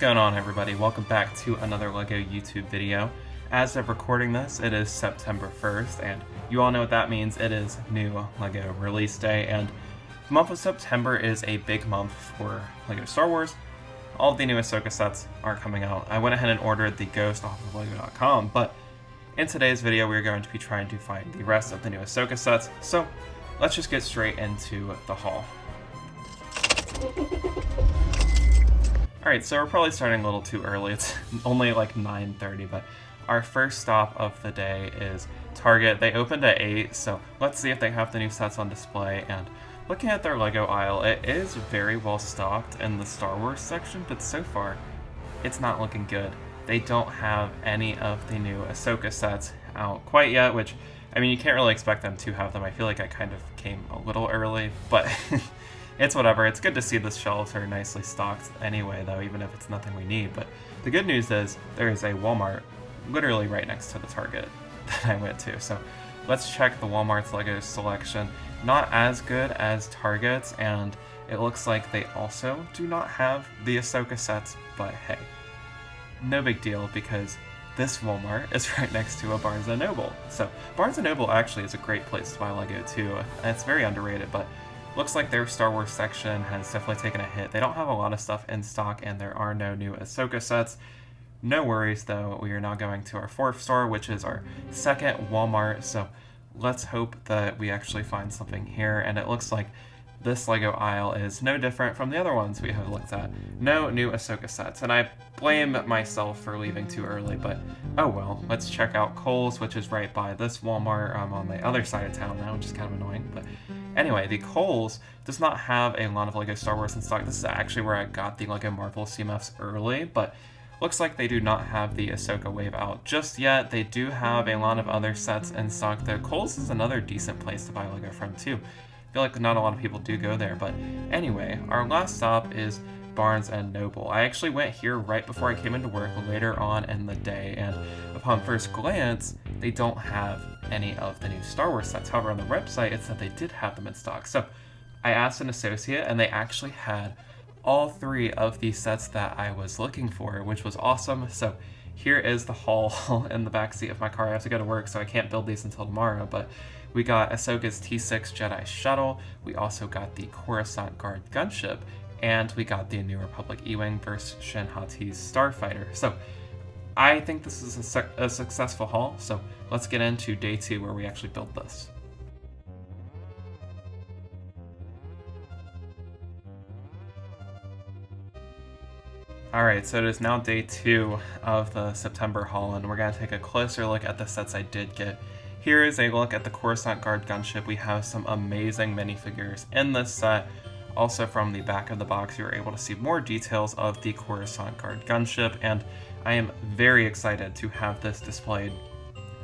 going on, everybody? Welcome back to another LEGO YouTube video. As of recording this, it is September 1st, and you all know what that means. It is new LEGO release day, and the month of September is a big month for LEGO Star Wars. All of the new Ahsoka sets are coming out. I went ahead and ordered the Ghost off of LEGO.com, but in today's video, we're going to be trying to find the rest of the new Ahsoka sets, so let's just get straight into the haul. Alright, so we're probably starting a little too early. It's only like 9:30, but our first stop of the day is Target. They opened at 8, so let's see if they have the new sets on display. And looking at their LEGO aisle, it is very well stocked in the Star Wars section, but so far, it's not looking good. They don't have any of the new Ahsoka sets out quite yet, which, I mean, you can't really expect them to have them. I feel like I kind of came a little early, but it's whatever. It's good to see the shelves are nicely stocked anyway, though, even if it's nothing we need. But the good news is there is a Walmart literally right next to the Target that I went to. So let's check the Walmart's LEGO selection. Not as good as Target's, and it looks like they also do not have the Ahsoka sets, but hey, no big deal because this Walmart is right next to a Barnes & Noble. So Barnes & Noble actually is a great place to buy LEGO too. It's very underrated, but looks like their Star Wars section has definitely taken a hit. They don't have a lot of stuff in stock, and there are no new Ahsoka sets. No worries, though. We are now going to our fourth store, which is our second Walmart, so let's hope that we actually find something here. And it looks like this LEGO aisle is no different from the other ones we have looked at. No new Ahsoka sets, and I blame myself for leaving too early, but oh well. Let's check out Kohl's, which is right by this Walmart. I'm on the other side of town now, which is kind of annoying, but anyway, the Kohl's does not have a lot of LEGO Star Wars in stock. This is actually where I got the LEGO Marvel CMFs early, but looks like they do not have the Ahsoka wave out just yet. They do have a lot of other sets in stock, though. Kohl's is another decent place to buy LEGO from, too. I feel like not a lot of people do go there, but anyway, our last stop is Barnes & Noble. I actually went here right before I came into work later on in the day, and upon first glance, they don't have any of the new Star Wars sets. However, on the website, it said they did have them in stock. So I asked an associate, and they actually had all three of the sets that I was looking for, which was awesome. So here is the haul in the backseat of my car. I have to go to work, so I can't build these until tomorrow, but we got Ahsoka's T6 Jedi Shuttle, we also got the Coruscant Guard gunship, and we got the New Republic E-Wing versus Shin Hati's Starfighter. So I think this is a successful haul, so let's get into day 2 where we actually build this. Alright, so it is now day 2 of the September haul, and we're going to take a closer look at the sets I did get. Here is a look at the Coruscant Guard gunship. We have some amazing minifigures in this set. Also from the back of the box, you are able to see more details of the Coruscant Guard gunship, and I am very excited to have this displayed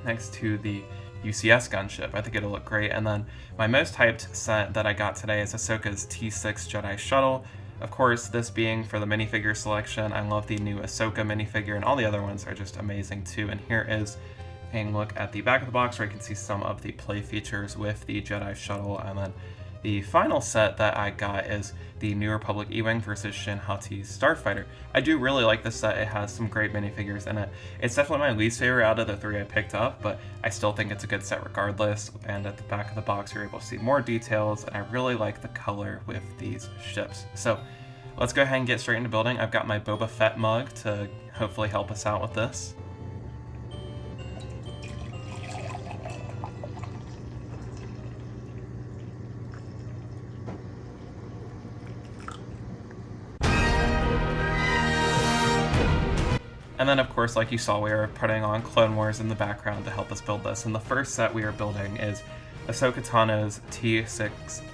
next to the UCS gunship. I think it'll look great. And then my most hyped set that I got today is Ahsoka's T6 Jedi Shuttle. Of course, this being for the minifigure selection. I love the new Ahsoka minifigure, and all the other ones are just amazing too. And here is a look at the back of the box where you can see some of the play features with the Jedi Shuttle. And then the final set that I got is the New Republic E-Wing versus Shin Hati's Starfighter. I do really like this set. It has some great minifigures in it. It's definitely my least favorite out of the 3 I picked up, but I still think it's a good set regardless. And at the back of the box, you're able to see more details, and I really like the color with these ships. So let's go ahead and get straight into building. I've got my Boba Fett mug to hopefully help us out with this. And then, of course, like you saw, we are putting on Clone Wars in the background to help us build this. And the first set we are building is Ahsoka Tano's T6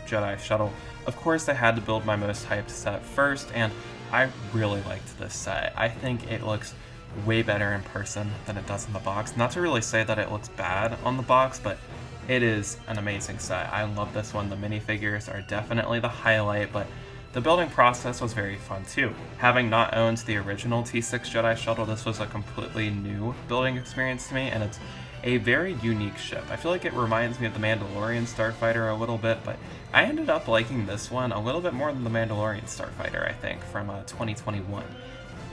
Jedi Shuttle. Of course, I had to build my most hyped set first, and I really liked this set. I think it looks way better in person than it does in the box. Not to really say that it looks bad on the box, but it is an amazing set. I love this one. The minifigures are definitely the highlight, but the building process was very fun too. Having not owned the original T6 Jedi Shuttle, this was a completely new building experience to me, and it's a very unique ship. I feel like it reminds me of the Mandalorian Starfighter a little bit, but I ended up liking this one a little bit more than the Mandalorian Starfighter, I think, from 2021.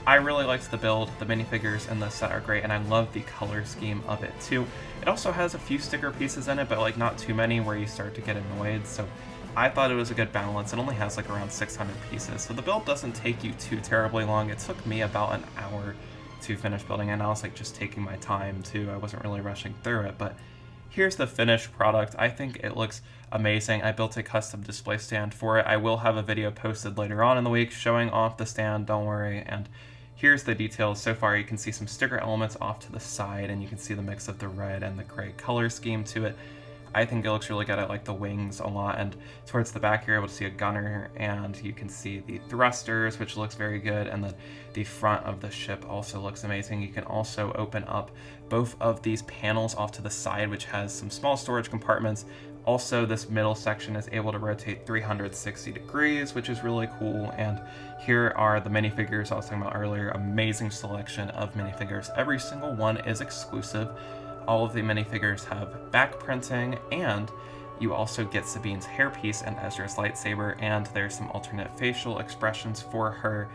I really liked the build, the minifigures in this set are great, and I love the color scheme of it too. It also has a few sticker pieces in it, but like not too many where you start to get annoyed, so I thought it was a good balance. It only has like around 600 pieces, so the build doesn't take you too terribly long. It took me about an hour to finish building, and I was like just taking my time too. I wasn't really rushing through it, but here's the finished product. I think it looks amazing. I built a custom display stand for it. I will have a video posted later on in the week showing off the stand, don't worry. And here's the details. So far you can see some sticker elements off to the side, and you can see the mix of the red and the gray color scheme to it. I think it looks really good. I like the wings a lot, and towards the back you're able to see a gunner, and you can see the thrusters, which looks very good, and then the front of the ship also looks amazing. You can also open up both of these panels off to the side, which has some small storage compartments. Also, this middle section is able to rotate 360 degrees, which is really cool, and here are the minifigures I was talking about earlier. Amazing selection of minifigures. Every single one is exclusive. All of the minifigures have back printing, and you also get Sabine's hairpiece and Ezra's lightsaber, and there's some alternate facial expressions for her,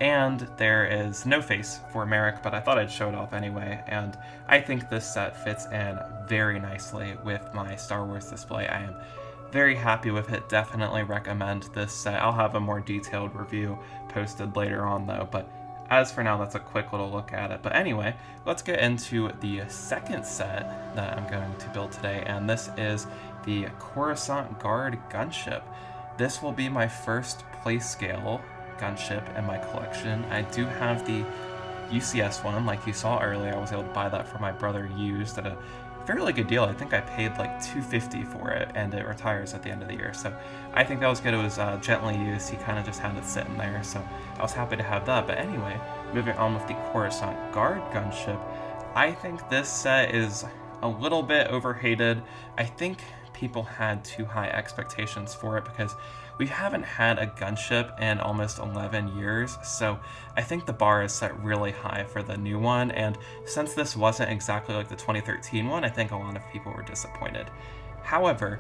and there is no face for Merrick, but I thought I'd show it off anyway, and I think this set fits in very nicely with my Star Wars display. I am very happy with it. Definitely recommend this set. I'll have a more detailed review posted later on though, but as for now, that's a quick little look at it. But anyway, let's get into the second set that I'm going to build today, and this is the Coruscant Guard gunship. This will be my first play-scale gunship in my collection. I do have the UCS one, like you saw earlier. I was able to buy that for my brother used at a fairly good deal. I think I paid like $250 for it, and it retires at the end of the year. So I think that was good. It was gently used. He kind of just had it sitting there, so I was happy to have that. But anyway, moving on with the Coruscant Guard gunship, I think this set is a little bit overhated. I think people had too high expectations for it because we haven't had a gunship in almost 11 years, so I think the bar is set really high for the new one, and since this wasn't exactly like the 2013 one, I think a lot of people were disappointed. However,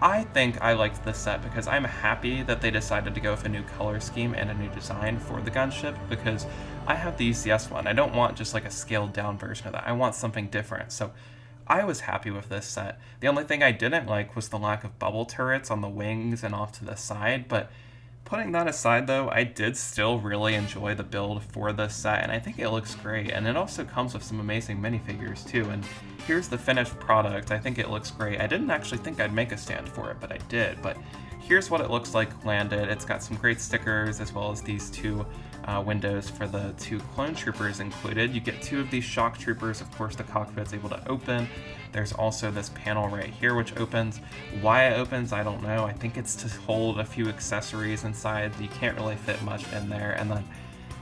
I think I liked this set because I'm happy that they decided to go with a new color scheme and a new design for the gunship, because I have the UCS one. I don't want just like a scaled down version of that. I want something different, so I was happy with this set. The only thing I didn't like was the lack of bubble turrets on the wings and off to the side, but putting that aside though, I did still really enjoy the build for this set, and I think it looks great, and it also comes with some amazing minifigures too, and here's the finished product. I think it looks great. I didn't actually think I'd make a stand for it, but I did. But here's what it looks like landed. It's got some great stickers, as well as these two windows for the two clone troopers included. You get two of these shock troopers. Of course, the cockpit's able to open. There's also this panel right here which opens. Why it opens, I don't know. I think it's to hold a few accessories inside. You can't really fit much in there. And then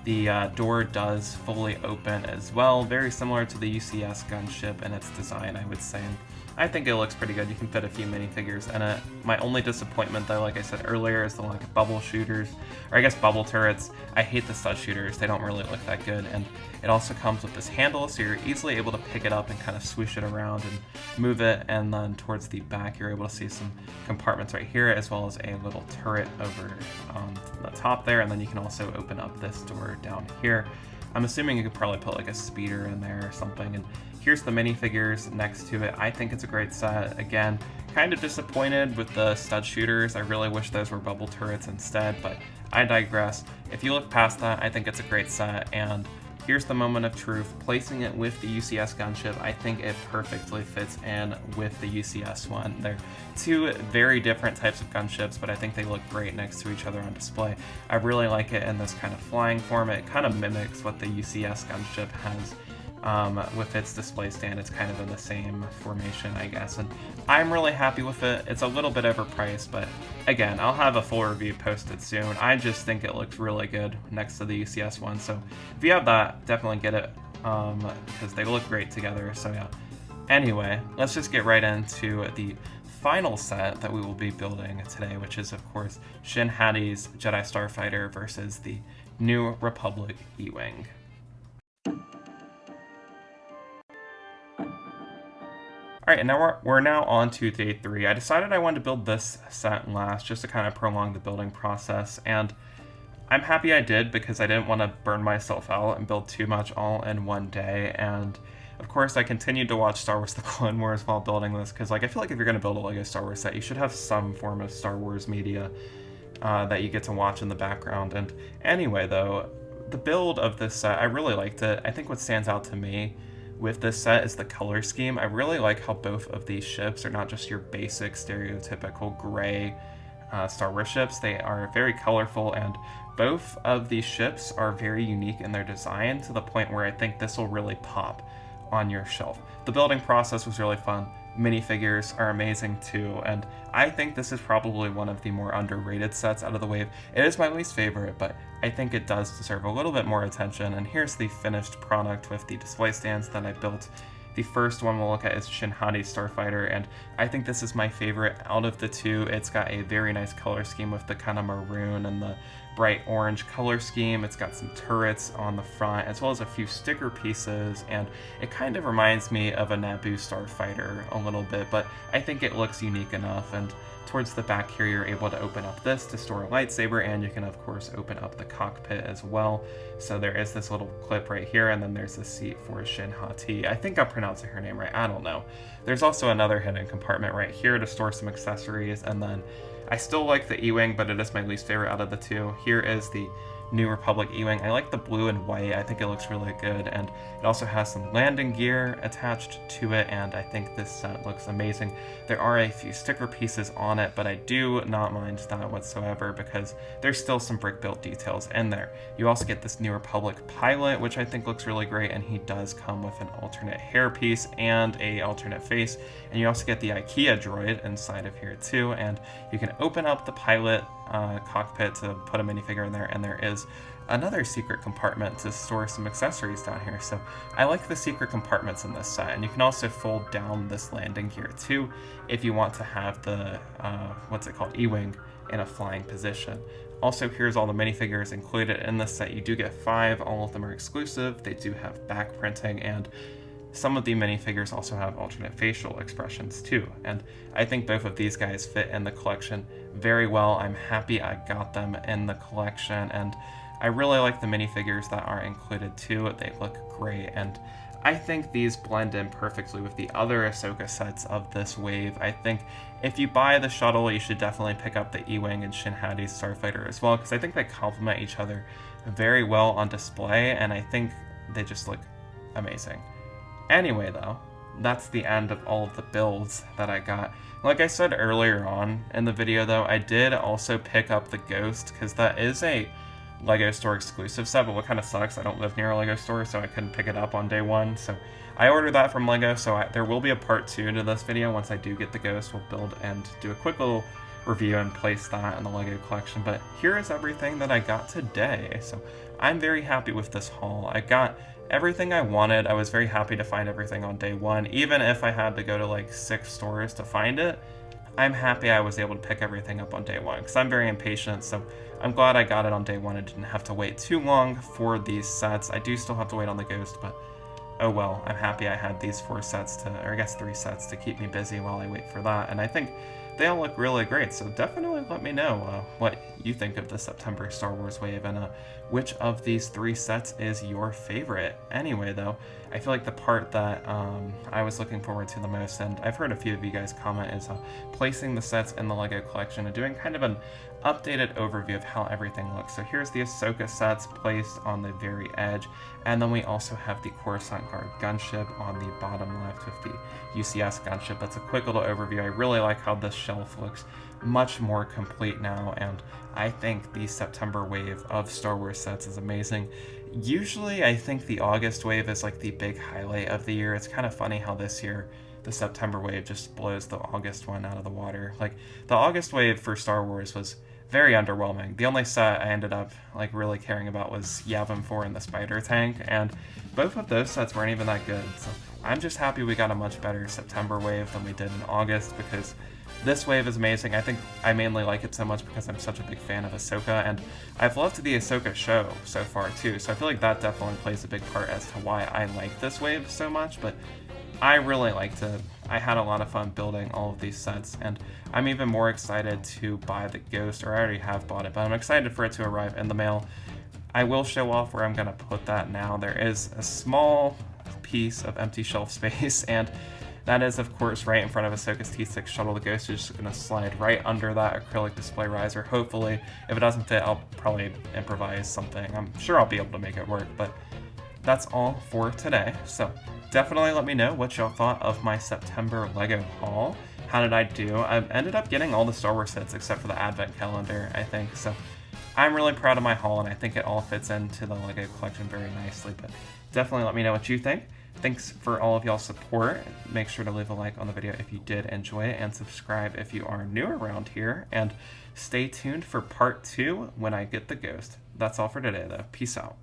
the door does fully open as well, very similar to the UCS gunship in its design, I would say. I think it looks pretty good. You can fit a few minifigures in it. My only disappointment, though, like I said earlier, is the lack of bubble shooters, or I guess bubble turrets. I hate the stud shooters. They don't really look that good, and it also comes with this handle, so you're easily able to pick it up and kind of swoosh it around and move it, and then towards the back, you're able to see some compartments right here, as well as a little turret over on the top there, and then you can also open up this door down here. I'm assuming you could probably put like a speeder in there or something, and here's the minifigures next to it. I think it's a great set. Again, kind of disappointed with the stud shooters. I really wish those were bubble turrets instead, but I digress. If you look past that, I think it's a great set, and here's the moment of truth. Placing it with the UCS gunship, I think it perfectly fits in with the UCS one. They're two very different types of gunships, but I think they look great next to each other on display. I really like it in this kind of flying form. It kind of mimics what the UCS gunship has with its display stand. It's kind of in the same formation, I guess, and I'm really happy with it. It's a little bit overpriced, but again, I'll have a full review posted soon. I just think it looks really good next to the UCS one, so if you have that, definitely get it, because they look great together, so yeah. Anyway, let's just get right into the final set that we will be building today, which is, of course, Shin Hati's Jedi Starfighter versus the New Republic E-Wing. Alright, and now we're now on to day 3. I decided I wanted to build this set last just to kind of prolong the building process, and I'm happy I did because I didn't want to burn myself out and build too much all in one day. And of course, I continued to watch Star Wars The Clone Wars while building this because, like, I feel like if you're going to build a LEGO Star Wars set, you should have some form of Star Wars media that you get to watch in the background. And anyway, though, the build of this set, I really liked it. I think what stands out to me with this set is the color scheme. I really like how both of these ships are not just your basic stereotypical gray Star Wars ships. They are very colorful, and both of these ships are very unique in their design to the point where I think this will really pop on your shelf. The building process was really fun. Minifigures are amazing too, and I think this is probably one of the more underrated sets out of the wave. It is my least favorite, but I think it does deserve a little bit more attention, and here's the finished product with the display stands that I built. The first one we'll look at is Shin Hati Starfighter, and I think this is my favorite out of the two. It's got a very nice color scheme with the kind of maroon and the bright orange color scheme. It's got some turrets on the front, as well as a few sticker pieces, and it kind of reminds me of a Naboo Starfighter a little bit, but I think it looks unique enough. And towards the back here, you're able to open up this to store a lightsaber, and you can of course open up the cockpit as well. So there is this little clip right here, and then there's the seat for Shin Hati. I think I'm pronouncing her name right, I don't know. There's also another hidden compartment right here to store some accessories, and then I still like the E-Wing, but it is my least favorite out of the two. Here is the New Republic E-Wing. I like the blue and white. I think it looks really good, and it also has some landing gear attached to it, and I think this set looks amazing. There are a few sticker pieces on it, but I do not mind that whatsoever because there's still some brick-built details in there. You also get this New Republic pilot, which I think looks really great, and he does come with an alternate hairpiece and a alternate face, and you also get the IKEA droid inside of here too, and you can open up the pilot cockpit to put a minifigure in there, and there is another secret compartment to store some accessories down here. So I like the secret compartments in this set, and you can also fold down this landing gear too if you want to have the what's it called, E-Wing in a flying position. Also, here's all the minifigures included in this set. You do get 5, all of them are exclusive. They do have back printing, and some of the minifigures also have alternate facial expressions too, and I think both of these guys fit in the collection very well. I'm happy I got them in the collection, and I really like the minifigures that are included too. They look great, and I think these blend in perfectly with the other Ahsoka sets of this wave. I think if you buy the shuttle, you should definitely pick up the E-Wing and Shin Hati's Starfighter as well, because I think they complement each other very well on display, and I think they just look amazing. Anyway, though, that's the end of all of the builds that I got. Like I said earlier on in the video, though, I did also pick up the Ghost, because that is a LEGO Store exclusive set, but what kind of sucks, I don't live near a LEGO store, so I couldn't pick it up on day one. So I ordered that from LEGO, so there will be a part 2 to this video. Once I do get the Ghost, we'll build and do a quick little review and place that in the LEGO collection. But here is everything that I got today. So I'm very happy with this haul. I got everything I wanted. I was very happy to find everything on day one, even if I had to go to like 6 stores to find it. I'm happy I was able to pick everything up on day one because I'm very impatient, so I'm glad I got it on day one and didn't have to wait too long for these sets. I do still have to wait on the Ghost, but oh well, I'm happy I had these 4 sets or I guess 3 sets to keep me busy while I wait for that, and I think they all look really great, so definitely let me know what you think of the September Star Wars wave and which of these 3 sets is your favorite. Anyway, though, I feel like the part that I was looking forward to the most, and I've heard a few of you guys comment, is placing the sets in the LEGO collection and doing kind of an updated overview of how everything looks. So here's the Ahsoka sets placed on the very edge, and then we also have the Coruscant Guard gunship on the bottom left with the UCS gunship. That's a quick little overview. I really like how this shelf looks much more complete now, and I think the September wave of Star Wars sets is amazing. Usually I think the August wave is like the big highlight of the year. It's kind of funny how this year the September wave just blows the August one out of the water. Like, the August wave for Star Wars was very underwhelming. The only set I ended up like really caring about was Yavin 4 and the Spider Tank, and both of those sets weren't even that good. So I'm just happy we got a much better September wave than we did in August, because this wave is amazing. I think I mainly like it so much because I'm such a big fan of Ahsoka, and I've loved the Ahsoka show so far too, so I feel like that definitely plays a big part as to why I like this wave so much. But I really like to I had a lot of fun building all of these sets, and I'm even more excited to buy the Ghost, or I already have bought it, but I'm excited for it to arrive in the mail. I will show off where I'm going to put that now. There is a small piece of empty shelf space, and that is, of course, right in front of Ahsoka's T6 shuttle. The Ghost is just going to slide right under that acrylic display riser. Hopefully, if it doesn't fit, I'll probably improvise something. I'm sure I'll be able to make it work, but that's all for today. So definitely let me know what y'all thought of my September LEGO haul. How did I do? I ended up getting all the Star Wars sets except for the Advent calendar, I think. So I'm really proud of my haul, and I think it all fits into the LEGO collection very nicely. But definitely let me know what you think. Thanks for all of y'all's support. Make sure to leave a like on the video if you did enjoy it, and subscribe if you are new around here. And stay tuned for part 2 when I get the Ghost. That's all for today, though. Peace out.